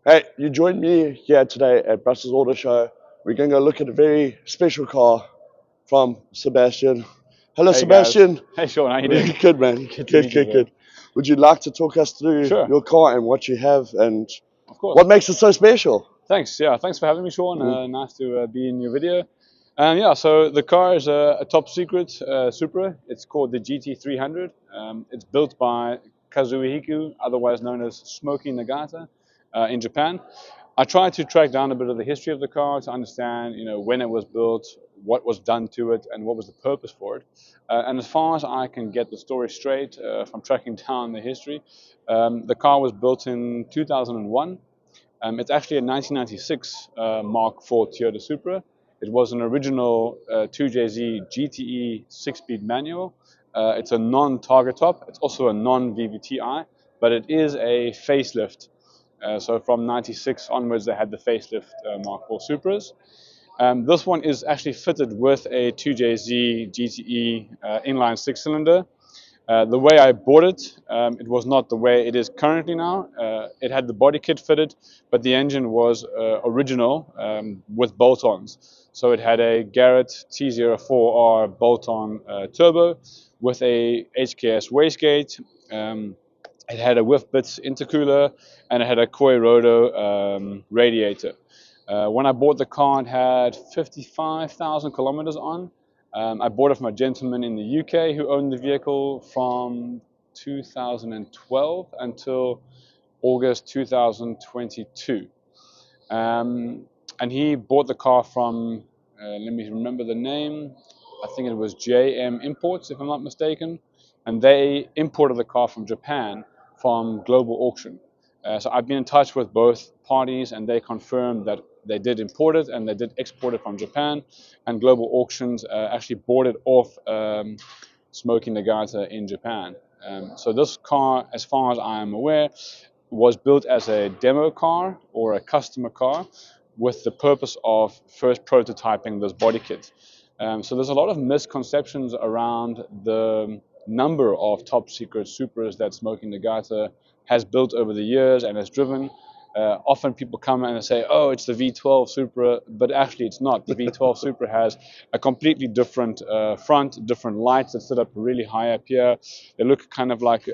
Hey, you joined me here today at Brussels Auto Show. We're going to go look at a very special car from Sebastian. Hello, Hey guys. Sebastian. Hey Sean, how you doing? Good, man. Good to Good, meet you, good, bro. good. Would you like to talk us through Sure, your car and what you have and of course. what makes it so special? Thanks. Yeah, thanks for having me, Sean. Mm. Nice to be in your video. Yeah, so the car is a top secret Supra. It's called the GT300. It's built by Kazuhiko, otherwise known as Smoky Nagata, in Japan. I tried to track down a bit of the history of the car to understand, when it was built, what was done to it, and what was the purpose for it. And as far as I can get the story straight from tracking down the history, the car was built in 2001. It's actually a 1996 Mark IV Toyota Supra. It was an original 2JZ GTE 6-speed manual. It's a non-target top. It's also a non-VVTi, but it is a facelift. So from 96 onwards, they had the facelift Mark IV Supras. This one is actually fitted with a 2JZ GTE inline six-cylinder. The way I bought it, it was not the way it is currently now. It had the body kit fitted, but the engine was original with bolt-ons. So it had a Garrett T04R bolt-on turbo with a HKS wastegate. It had a Whiff Bits intercooler, and it had a Koi Rodo radiator. When I bought the car, it had 55,000 kilometers on. I bought it from a gentleman in the UK who owned the vehicle from 2012 until August 2022. And he bought the car from, let me remember the name, I think it was JM Imports, if I'm not mistaken. And they imported the car from Japan from Global Auction. So I've been in touch with both parties, and they confirmed that they did import it and they did export it from Japan. And Global Auctions actually bought it off Smoky Nagata in Japan. So this car, as far as I am aware, was built as a demo car or a customer car with the purpose of first prototyping this body kit. So there's a lot of misconceptions around the number of top secret Supras that Smoky Nagata has built over the years and has driven. Often people come and say, oh, it's the V12 Supra, but actually it's not. The V12 Supra has a completely different front, different lights that sit up really high up here. They look kind of like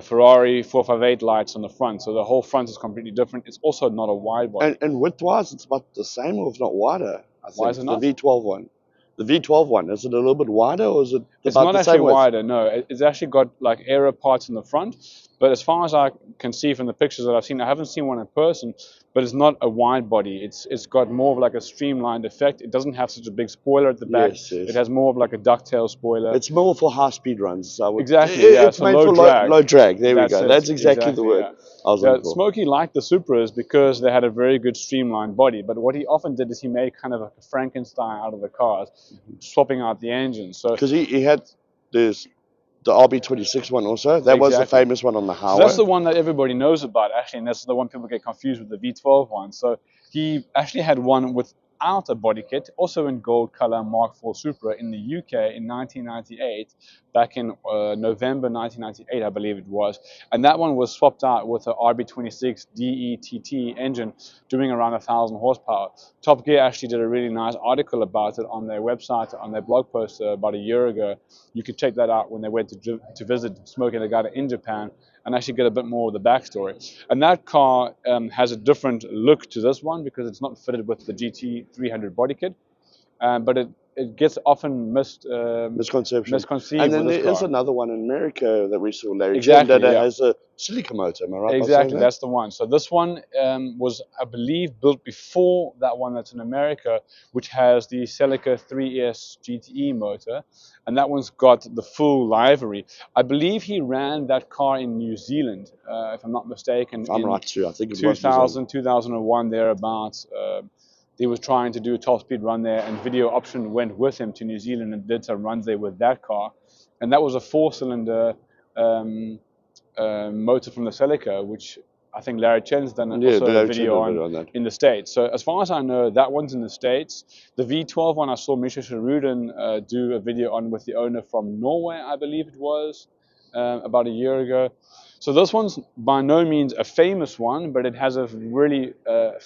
Ferrari 458 lights on the front, so the whole front is completely different. It's also not a wide body. And width-wise, it's about the same, or if not wider, I Why think, is it the not? V12 one. The V12 one, is it a little bit wider, or is it It's about not the actually same width? wider, no. It's actually got like aero parts in the front, but as far as I can see from the pictures that I've seen, I haven't seen one in person, but it's not a wide body. It's got more of like a streamlined effect. It doesn't have such a big spoiler at the back. Yes, It yes. has more of like a ducktail spoiler. It's more for high-speed runs. I would. Exactly, yeah. It's So made low for drag. low drag. There we That's go. it. That's exactly the Exactly, word yeah. I was Yeah, looking for. Smokey liked the Supras because they had a very good streamlined body. But what he often did is he made kind of like a Frankenstein out of the cars, swapping out the engines. So Because he had this the RB26 one also. That was the exactly. famous one on the So that's highway. the one that everybody knows about, actually, and that's the one people get confused with the V12 one. So he actually had one without a body kit, also in gold color Mark IV Supra in the UK in 1998, back in November 1998, I believe it was. And that one was swapped out with a RB26 DETT engine doing around 1,000 horsepower. Top Gear actually did a really nice article about it on their website, on their blog post about a year ago. You could check that out when they went to visit Smoky Nagata in Japan and actually get a bit more of the backstory. And that car has a different look to this one because it's not fitted with the GT300 body kit, but it gets often Misconception. And misconceived with then this there is car. another one in America that we saw, Larry Chen, that Exactly, yeah. has a silica motor. Am I right by saying Exactly, that? that's the one. So this one was, I believe, built before that one that's in America, which has the Celica 3S GTE motor, and that one's got the full livery. I believe he ran that car in New Zealand, if I'm not mistaken, If I'm in right too, I think it was New Zealand. 2000, 2001, thereabouts. He was trying to do a top-speed run there, and Video Option went with him to New Zealand and did some runs there with that car, and that was a four-cylinder. Motor from the Celica, which I think Larry Chen's done Yeah, also a Larry Chen did video a on video on that. in the States. So as far as I know, that one's in the States. The V12 one I saw Misha Sharudin do a video on with the owner from Norway, I believe it was, about a year ago. So this one's by no means a famous one, but it has a really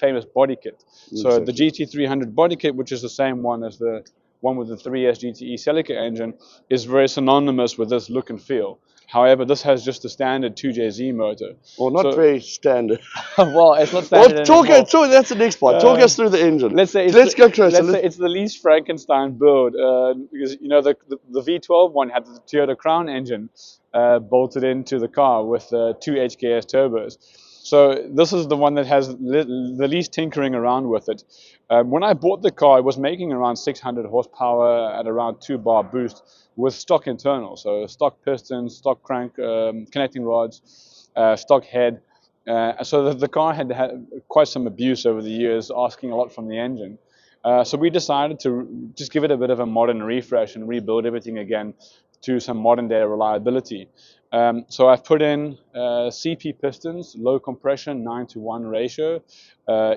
famous body kit. So the Exactly. GT300 body kit, which is the same one as the one with the 3S GTE Celica engine, is very synonymous with this look and feel. However, this has just the standard 2JZ motor. Well, not So, very standard. well, it's not Well, standard anymore. that's the next part. Talk Uh, us through the engine. let's say Let's go closer. let's say it's the least Frankenstein build because you know the V12 one had the Toyota Crown engine bolted into the car with two HKS turbos. So this is the one that has the least tinkering around with it. When I bought the car, it was making around 600 horsepower at around 2 bar boost with stock internals, so stock pistons, stock crank, connecting rods, stock head. So the car had had quite some abuse over the years, asking a lot from the engine. So we decided to just give it a bit of a modern refresh and rebuild everything again to some modern day reliability. So I've put in CP pistons, low compression, 9:1 ratio,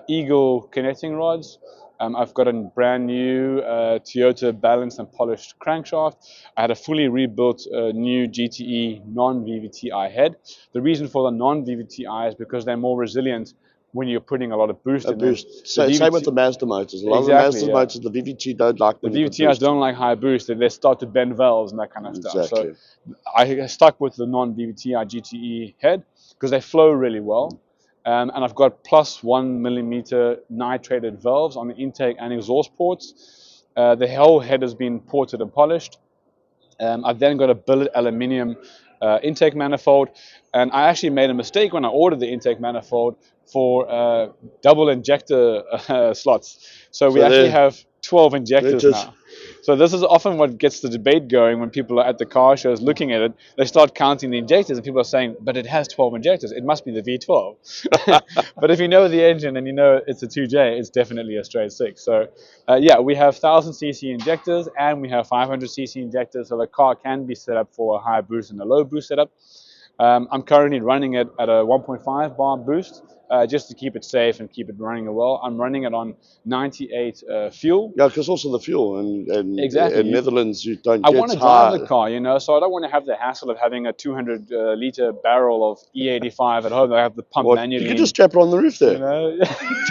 Eagle connecting rods. I've got a brand new Toyota balanced and polished crankshaft. I had a fully rebuilt new GTE non-VVTi head. The reason for the non-VVTi is because they're more resilient when you're putting a lot of boost A in them. boost. The Same with VVT, the Mazda motors. A lot of the exactly, Mazda yeah. motors, the VVT don't like The when you put VVTIs boost in. don't like high boost; they start to bend valves and that kind of stuff. So Exactly. I stuck with the non-VVTi GTE head because they flow really well. And I've got plus 1 millimeter nitrated valves on the intake and exhaust ports. The whole head has been ported and polished. I've then got a billet aluminium intake manifold, and I actually made a mistake when I ordered the intake manifold for double injector slots. So we So actually have 12 they're injectors just now. So this is often what gets the debate going when people are at the car shows looking at it. They start counting the injectors, and people are saying, "But it has 12 injectors. It must be the V12." But if you know the engine and you know it's a 2J, it's definitely a straight six. So yeah, we have 1000cc injectors and we have 500cc injectors, so the car can be set up for a high boost and a low boost setup. I'm currently running it at a 1.5 bar boost just to keep it safe and keep it running well. I'm running it on 98 fuel. yeah, because also the fuel Exactly. in Netherlands you don't I get want to drive the high. car, you know, so I don't want to have the hassle of having a 200 liter barrel of E85 at home that I have to pump What you manually could just in, strap it on the roof you there. know,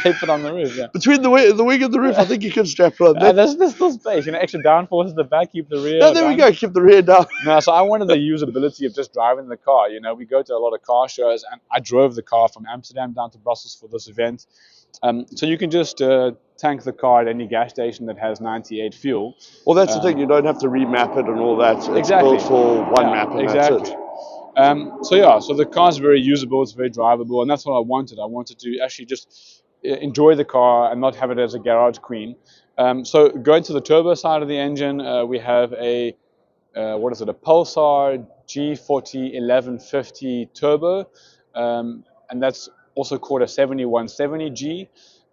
tape it on the roof. Yeah. Between the wing and the roof, I think you could strap it on there. There's still space, you know, extra downforce at the back, keep the Yeah, rear there we down. go. Keep the rear down. No, so I wanted the usability of just driving the car. You know, we go to a lot of car shows, and I drove the car from Amsterdam down to Brussels for this event. So you can just tank the car at any gas station that has 98 fuel. Well, that's the thing. You don't have to remap it and all that. It's Exactly. built for one Yeah, map, and that's exactly. it. So yeah, so the car's very usable, it's very drivable, and that's what I wanted. I wanted to actually just enjoy the car and not have it as a garage queen. So going to the turbo side of the engine, we have a what is it? A Pulsar G40 1150 turbo, and that's also called a 7170G.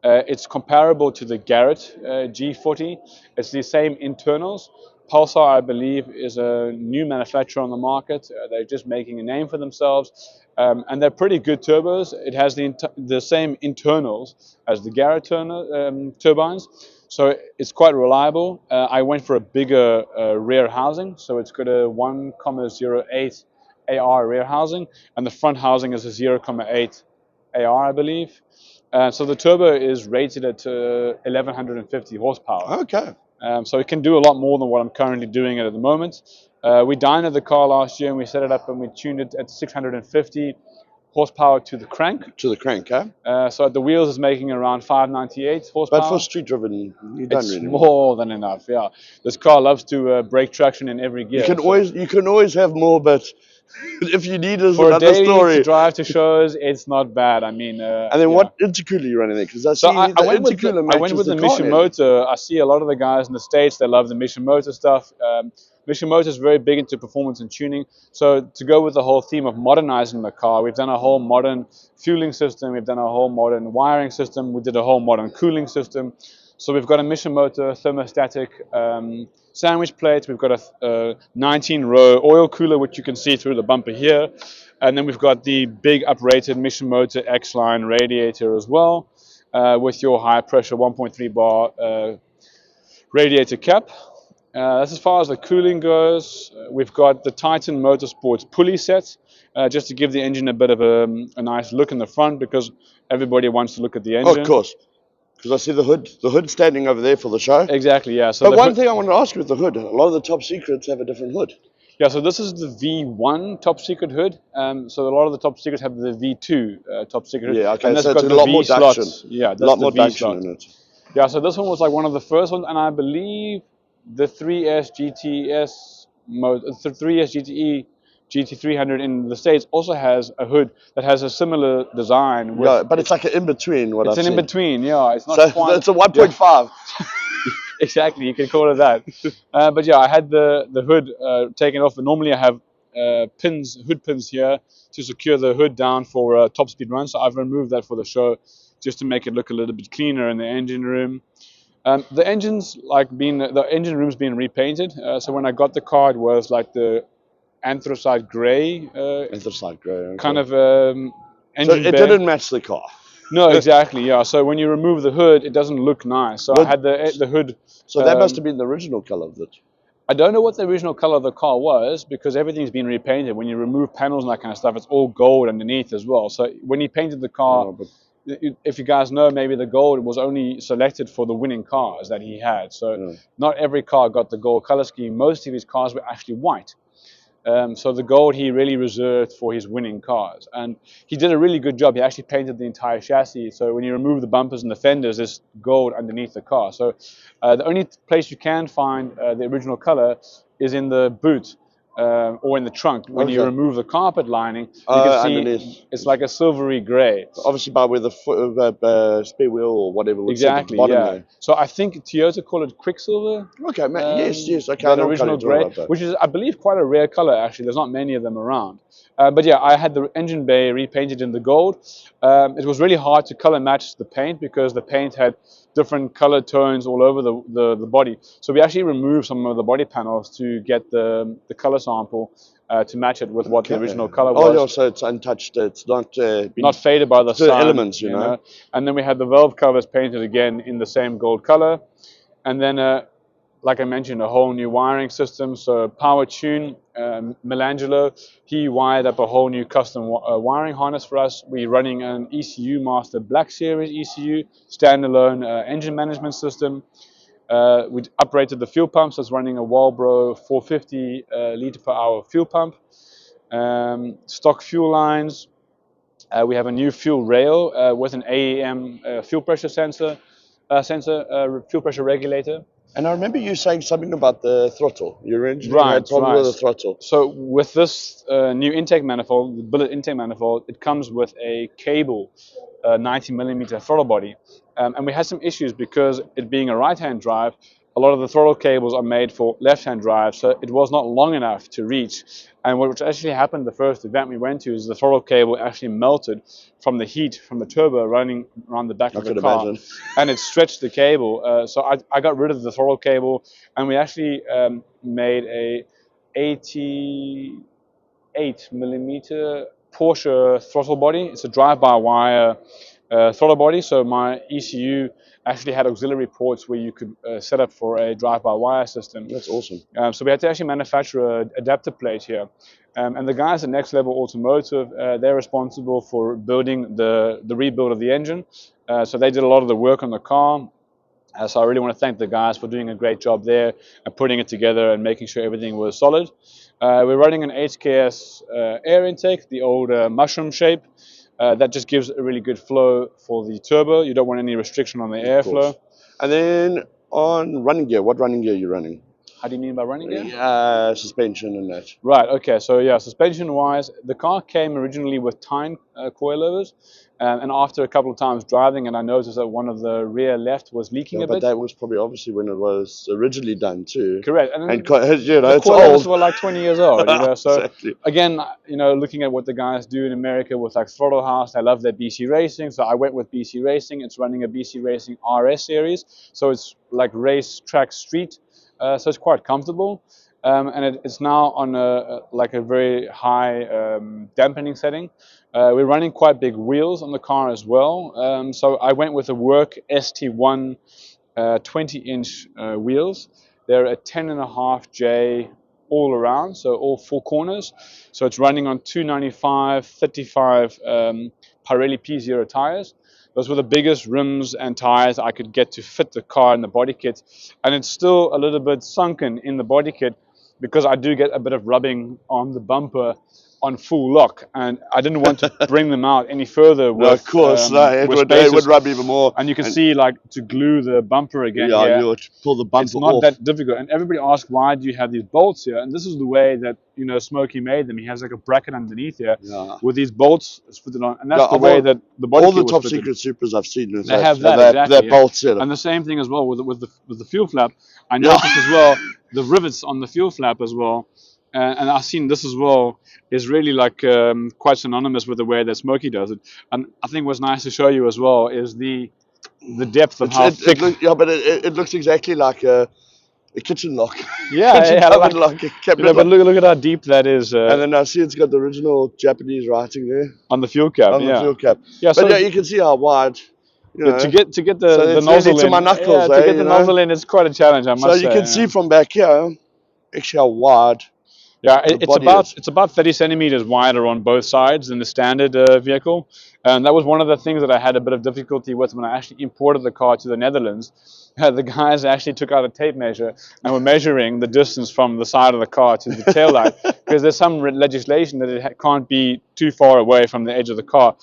It's comparable to the Garrett G40. It's the same internals. Pulsar, I believe, is a new manufacturer on the market. They're just making a name for themselves, and they're pretty good turbos. It has the same internals as the Garrett turbines, so it's quite reliable. I went for a bigger rear housing, so it's got a 1.08 AR rear housing, and the front housing is a 0.8 AR, I believe. So the turbo is rated at 1150 horsepower. Okay. So it can do a lot more than what I'm currently doing it at the moment. We dynoed the car last year and we set it up and we tuned it at 650 horsepower to the crank. To the crank, huh? So at the wheels is making around 598 But for horsepower. street driven, you don't It's really. more than enough, yeah. This car loves to break traction in every gear. You can always have more, but if you need is For a another daily to story. drive to shows, it's not bad. I mean, And then yeah. what intercooler are you running there? Because I So see the I went with intercooler I went matches with the the car Mission nearly. Motor. I see a lot of the guys in the States that love the Mission Motor stuff. Mission Motor is very big into performance and tuning. So to go with the whole theme of modernizing the car, we've done a whole modern fueling system. We've done a whole modern wiring system. We did a whole modern cooling system. So we've got a Mission Motor thermostatic sandwich plate. We've got a 19-row oil cooler, which you can see through the bumper here. And then we've got the big uprated Mission Motor X-Line radiator as well, with your high pressure 1.3 bar radiator cap. That's as far as the cooling goes. We've got the Titan Motorsports pulley set, just to give the engine a bit of a nice look in the front, because everybody wants to look at the Oh, of engine. course, because I see the hood standing over there for the show. Exactly, yeah. So But the one hood, thing I wanted to ask you with the hood, a lot of the top secrets have a different hood. yeah. So this is the V1 top secret hood. So a lot of the top secrets have the V2 top secret hood, Yeah, and okay, that's so it's got a the lot more V duction, slots. Yeah, a that's lot the more V duction slot. in it. Yeah, so this one was like one of the first ones, and I believe the 3S GTS the 3S GTE GT300 in the States also has a hood that has a similar design. With Yeah, but it's like an in between what it's I've an in seen. between. Yeah, it's not So quite. it's a Yeah, 1.5. exactly. You can call it that. But yeah, I had the hood taken off. And normally I have hood pins here to secure the hood down for top speed run. So I've removed that for the show, just to make it look a little bit cleaner in the engine room. The the engine room's been repainted. So when I got the car, it was like the anthracite grey Anthracite grey, kind okay. of So engine it bay. didn't match the car. No, exactly. Yeah. So when you remove the hood, it doesn't look nice. So I What? had the hood. So that must have been the original color of it. I don't know what the original color of the car was, because everything's been repainted. When you remove panels and that kind of stuff, it's all gold underneath as well. So when he painted the car, But if you guys know, maybe the gold was only selected for the winning cars that he had. So yeah. not every car got the gold color scheme. Most of his cars were actually white. So the gold he really reserved for his winning cars, and he did a really good job. He actually painted the entire chassis. So when you remove the bumpers and the fenders, there's gold underneath the car. So the only place you can find the original color is in the boot or in the trunk. When you Okay. remove the carpet lining, you can Underneath. see it's like a silvery gray. Obviously, by where the spare wheel or whatever would sit at the Exactly, bottom yeah. there. So I think Toyota call it Quicksilver. Okay, yes, yes. Okay, I That know what color original you're talking grey, about that. which is, I believe, quite a rare color. Actually, there's not many of them around. But yeah, I had the engine bay repainted in the gold. It was really hard to color match the paint, because the paint had different color tones all over the body. So we actually removed some of the body panels to get the color sample to match it with what the original color Oh, yeah, was. so it's untouched. It's not been Not faded by the the sun, elements, you know. And then we had the valve covers painted again in the same gold color. And then, like I mentioned, a whole new wiring system. So Power Tune, Melangelo, he wired up a whole new custom wiring harness for us. We're running an ECU Master Black Series ECU, standalone engine management system. We upgraded the fuel pumps. It's running a Walbro 450 liter per hour fuel pump. Stock fuel lines. We have a new fuel rail with an AEM fuel pressure fuel pressure regulator. And I remember you saying something about the throttle. Your engineer had Right, problems with right. the throttle. So with this new intake manifold, the billet intake manifold, it comes with a cable, 90 millimeter throttle body. And we had some issues because it being a right-hand drive, a lot of the throttle cables are made for left-hand drive, so it was not long enough to reach. And what actually happened the first event we went to is the throttle cable actually melted from the heat from the turbo running around the back I of the could car, imagine. and it stretched the cable. So I got rid of the throttle cable, and we actually made a 88 millimeter Porsche throttle body. It's a drive-by-wire throttle body. So my ECU actually had auxiliary ports where you could set up for a drive-by-wire system. That's awesome. So we had to actually manufacture an adapter plate here. And the guys at Next Level Automotive, they're responsible for building the rebuild of the engine. So they did a lot of the work on the car. So I really want to thank the guys for doing a great job there and putting it together and making sure everything was solid. We're running an HKS air intake, the old mushroom shape. That just gives a really good flow for the turbo. You don't want any restriction on the airflow. And then on running gear, what running gear are you running? How do you mean by running gear? Suspension and that. Right, okay, so yeah, suspension-wise, the car came originally with Tyne coilovers, and after a couple of times driving, and I noticed that one of the rear left was leaking Yeah, a but bit. that was probably obviously when it was originally done too. Correct, And the it's coilovers old. were like 20 years old, so Exactly. again, looking at what the guys do in America with like Throttle House, I love their BC Racing, so I went with BC Racing. It's running a BC Racing RS series, so it's like race track street, so it's quite comfortable. And it's now on a very high dampening setting. We're running quite big wheels on the car as well. So I went with the Work ST1 20-inch wheels. They're a 10.5J all around, so all four corners. So it's running on 295, 35 Pirelli P0 tires. Those were the biggest rims and tires I could get to fit the car in the body kit. And it's still a little bit sunken in the body kit because I do get a bit of rubbing on the bumper on full lock, and I didn't want to bring them out any further No, of course, no, it would rub even more. And you can see, like, to glue the bumper again here, you would pull the bumper it's not off. that difficult. And everybody asks, why do you have these bolts here? And this is the way that, you know, Smokey made them. He has like a bracket underneath here with these bolts fitted on, and that's the way that the body kit was all the top fitted. secret Supras I've seen, They have that exactly, that bolt setup. And the same thing as well with the fuel flap. I noticed as well the rivets on the fuel flap as well. And I've seen this as well is really like quite synonymous with the way that Smokey does it. And I think what's nice to show you as well is the depth of how thick. But it looks exactly like a kitchen lock. Yeah, like, a cabinet but look at how deep that is. And then I see it's got the original Japanese writing there on the fuel cap. On the fuel cap. Yeah, but yeah, you can see how wide. You know, to get the nozzle in, to my knuckles, to get the nozzle in, it's quite a challenge, I must say. So you can see from back here, actually how wide. Yeah, it's about 30 centimeters wider on both sides than the standard vehicle, and that was one of the things that I had a bit of difficulty with when I actually imported the car to the Netherlands. The guys actually took out a tape measure and were measuring the distance from the side of the car to the tail light, because there's some legislation that it can't be too far away from the edge of the car.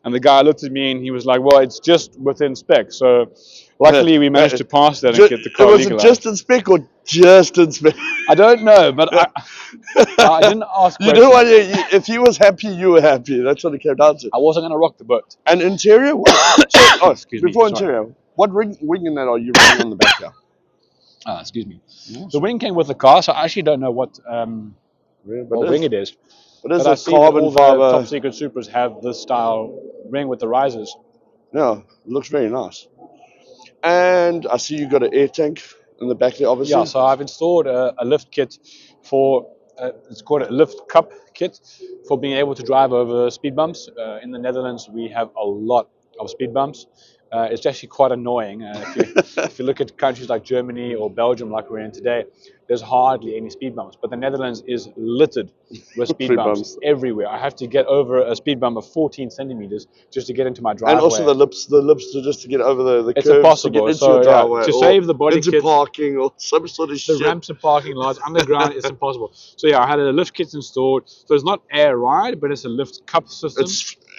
And the guy looked at me and he was like, well, it's just within spec. So luckily we managed to pass that and get the car legalized. Was it just in spec or just in spec? I don't know, but I didn't ask questions. You know what? If he was happy, you were happy. That's what it came down to. I wasn't going to rock the boat. And interior? Excuse me. Before interior, what wing in that are you running on the back here? Excuse me. Yes. The wing came with the car, so I actually don't know what wing it is. But I see carbon fiber. Top Secret Supras have this style ring with the risers. Yeah, it looks very nice. And I see you got an air tank in the back there, obviously. Yeah, so I've installed a lift kit for, it's called a lift cup kit for being able to drive over speed bumps. In the Netherlands, we have a lot of speed bumps. It's actually quite annoying. If you look at countries like Germany or Belgium, like we're in today, there's hardly any speed bumps. But the Netherlands is littered with speed bumps everywhere. I have to get over a speed bump of 14 centimeters just to get into my driveway. And also the lips just to get over the it's curves impossible. To get into your driveway. To save the body into kit, parking or some sort of shit. The ramps and parking lots, underground, it's impossible. So yeah, I had a lift kit installed. So it's not air ride, but it's a lift cup system.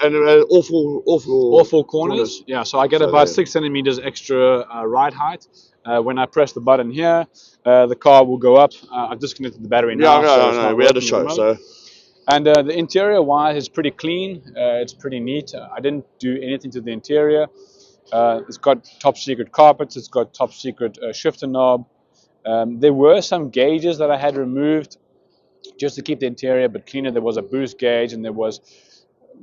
And awful corners. Yeah, so I get about 6 centimeters extra ride height. When I press the button here, the car will go up. I've disconnected the battery now. No, we had a show. So. And the interior wise is pretty clean. It's pretty neat. I didn't do anything to the interior. It's got top secret carpets. It's got top secret shifter knob. There were some gauges that I had removed just to keep the interior a bit cleaner. There was a boost gauge and there was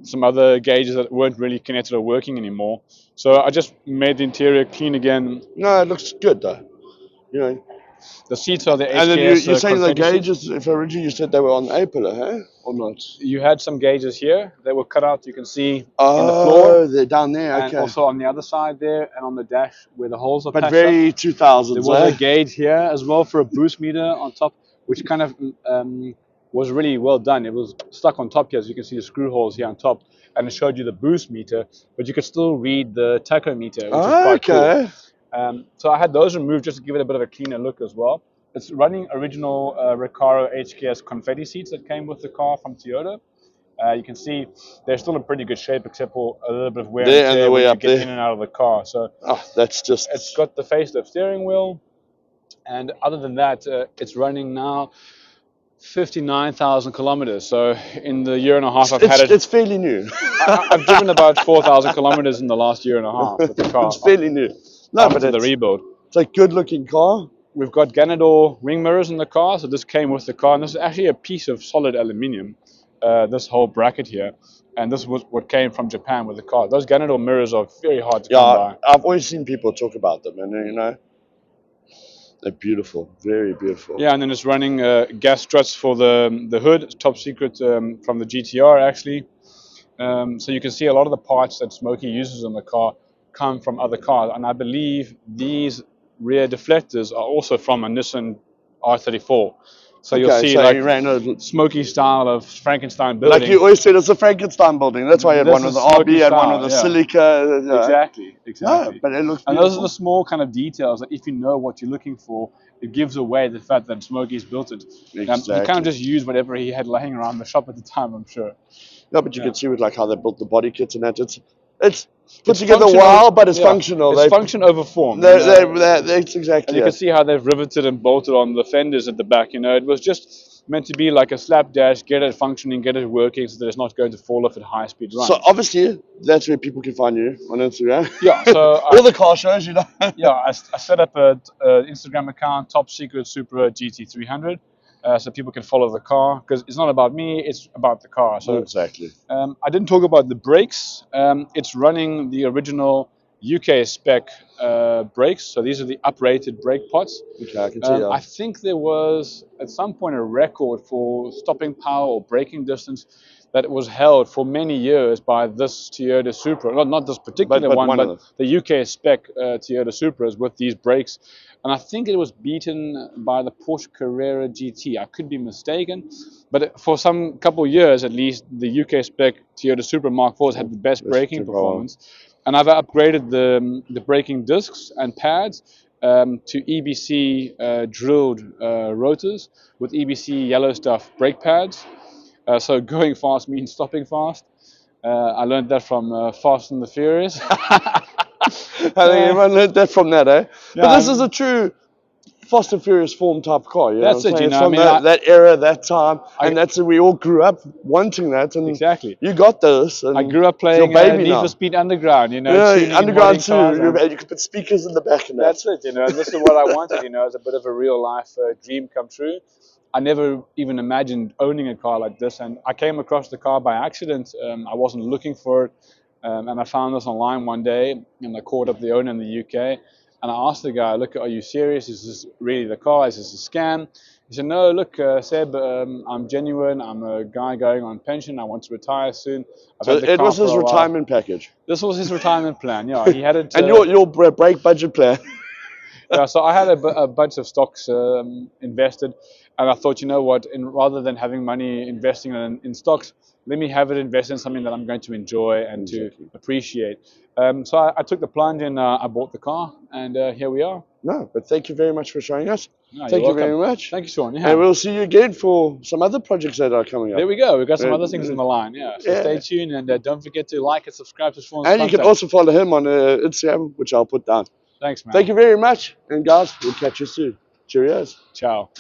some other gauges that weren't really connected or working anymore. So I just made the interior clean again. No, it looks good though. You know, the seats are the HKS. And then you're saying the gauges, if originally you said they were on the A-pillar, huh? Or not? You had some gauges here. They were cut out, you can see, in the floor. Oh, they're down there, okay. And also on the other side there and on the dash where the holes are patched up. But very 2000s, There was a gauge here as well for a boost meter on top, which kind of was really well done. It was stuck on top here, as you can see the screw holes here on top, and it showed you the boost meter, but you could still read the tachometer, which is quite cool. So I had those removed just to give it a bit of a cleaner look as well. It's running original Recaro HKS confetti seats that came with the car from Toyota. You can see they're still in pretty good shape, except for a little bit of wear and tear when you get in and out of the car. So that's just... It's got the facelift steering wheel, and other than that, it's running now 59,000 kilometers. So in the year and a half I've had it... It's fairly new. I've driven about 4,000 kilometers in the last year and a half with the car. It's fairly new. No, but it's the rebuild. It's a good looking car. We've got Ganador ring mirrors in the car, so this came with the car, and this is actually a piece of solid aluminium, this whole bracket here, and this was what came from Japan with the car. Those Ganador mirrors are very hard to come by. I've always seen people talk about them, and you know, they're beautiful, very beautiful. Yeah, and then it's running gas struts for the hood. It's top secret from the GTR actually. So you can see a lot of the parts that Smokey uses in the car come from other cars, and I believe these rear deflectors are also from a Nissan R34. So you'll Okay, see so like you ran a, smoky style of Frankenstein like building. you always said, it's a Frankenstein building. That's why you had This one with is the smoky RB, had one with style, the yeah. silica. Exactly, No, exactly. but it looks And those are the beautiful. small kind of details that if you know what you're looking for, it gives away the fact that Smokey's built it. He kind of Exactly. just used whatever he had laying around the shop at the time, I'm sure. No, but you Yeah. can see with like how they built the body kits and that. It's put It's together functional, well, but it's yeah. functional. It's They, function over form, you they, know. they, that's And exactly you can it. see how they've riveted and bolted on the fenders at the back. You know, it was just meant to be like a slapdash, get it functioning, get it working, so that it's not going to fall off at high speed So runs. obviously that's where people can find you on Instagram. Yeah, so All the car shows, you know. yeah, I set up a Instagram account, Top Secret Supra GT300, so people can follow the car because it's not about me; it's about the car. So Exactly. I didn't talk about the brakes. It's running the original UK spec brakes, so these are the uprated brake pots. Okay, I can see. I think there was at some point a record for stopping power or braking distance that was held for many years by this Toyota Supra. Not this particular But one, one of but them. the UK spec Toyota Supras with these brakes. And I think it was beaten by the Porsche Carrera GT. I could be mistaken, but for some couple of years at least, the UK spec Toyota Supra Mark IVs had the best That's braking too power. performance. And I've upgraded the braking discs and pads to EBC drilled rotors with EBC yellow stuff brake pads. So going fast means stopping fast. I learned that from Fast and the Furious. I think everyone learned that from that, eh? But this is Yeah, a true Fast and Furious form type car, you know what I'm that's it. saying? You It's know, I from mean, that era, that time, I and that's we all grew up wanting that, and exactly. you got this, I and grew up it's your playing baby Need for now. Speed Underground. You know, Yeah, tuning and underground modding too. cars, and You could put speakers in the back and that. that's it. You know, and this is what I wanted. You know, as a bit of a real life dream come true. I never even imagined owning a car like this, and I came across the car by accident. I wasn't looking for it, and I found this online one day, and I called up the owner in the UK, and I asked the guy, "Look, are you serious? Is this really the car? Is this a scam?" He said, "No, look, Seb, I'm genuine. I'm a guy going on pension. I want to retire soon. I've So had the it car was for his a while." retirement package, This was his retirement plan. Yeah, he had it. and your break budget plan. Yeah, so I had a bunch of stocks invested, and I thought, you know what, rather than having money investing in stocks, let me have it invest in something that I'm going to enjoy and to Exactly. appreciate. So I took the plunge and I bought the car, and here we are. No, but thank you very much for showing us. No, you're Thank you welcome. very much, Thank you, Sean. and Yeah, we'll see you again for some other projects that are coming up. there we go. We've got some Uh, other things in the line. Yeah, so stay yeah. tuned and don't forget to like and subscribe to Sean's And you can content. also follow him on Instagram, which I'll put down. Thanks, man. Thank you very much. And guys, we'll catch you soon. Cheerios. Ciao.